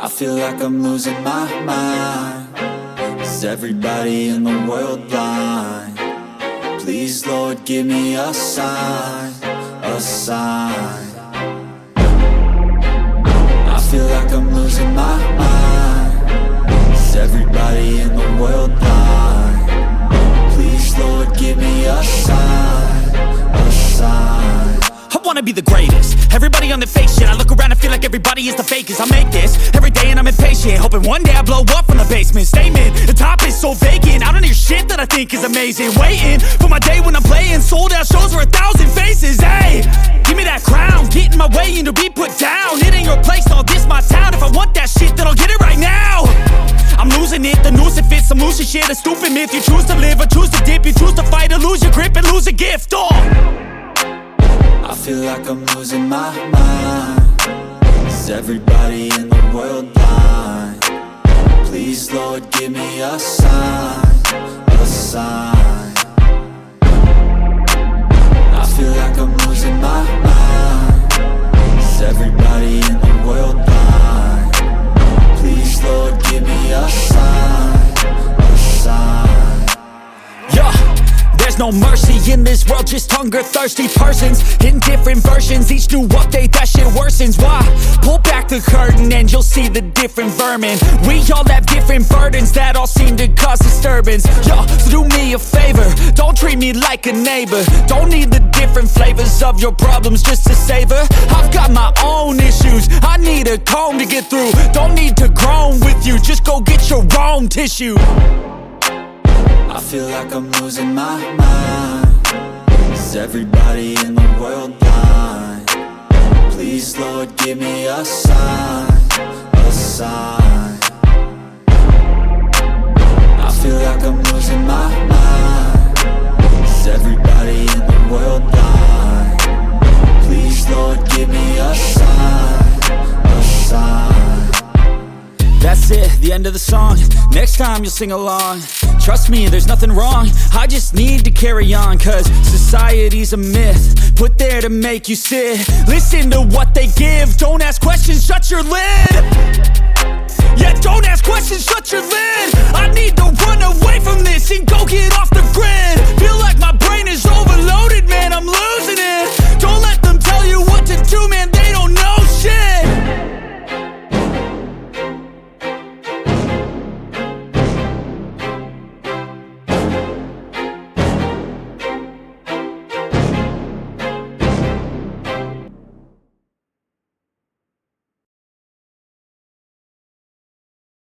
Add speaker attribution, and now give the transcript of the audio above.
Speaker 1: I feel like I'm losing my mind. Is everybody in the world blind? Please, Lord, give me a sign, a sign. I feel like I'm losing my mind. Is everybody in the world blind? Please, Lord, give me a sign, a sign.
Speaker 2: I wanna be the greatest. Everybody on the fake shit. I look around and feel like everybody is the fakest. I make this every day and I'm impatient, hoping one day I blow up from the basement. Statement, the top is so vacant. I don't hear shit that I think is amazing. Waiting for my day when I'm playing sold out shows for 1,000 faces. Hey, give me that crown, get in my way and to be put down. It ain't your place, all this my town. If I want that shit, then I'll get it right now. I'm losing it, the noose it fits. I'm losing shit, a stupid myth. You choose to live or choose to dip. You choose to fight or lose your grip and lose a gift.
Speaker 1: I feel like I'm losing my mind. Is everybody in the world blind? Please, Lord, give me a sign, a sign. I feel like I'm losing my mind. Is everybody in the world blind? Please, Lord, give me a sign, a sign.
Speaker 2: Yeah. There's no mercy in this world, just hunger-thirsty persons in different versions. Each new update, that shit worsens. Why? Pull back the curtain and you'll see the different vermin. We all have different burdens that all seem to cause disturbance. Yo, so do me a favor, don't treat me like a neighbor. Don't need the different flavors of your problems just to savor. I've got my own issues, I need a comb to get through. Don't need to groan with you, just go get your own tissue.
Speaker 1: I feel like I'm losing my mind. Is everybody in the world blind? Please, Lord, give me a sign, a sign. I feel like I'm losing my mind. Is everybody in the world blind? Please, Lord, give me a sign, a sign.
Speaker 2: That's it, the end of the song. Next time you'll sing along. Trust me, there's nothing wrong. I just need to carry on, cause society's a myth put there to make you sit. Listen to what they give. Don't ask questions, shut your lid. Yeah, don't ask questions, shut your lid. I need to run away from this and go get off the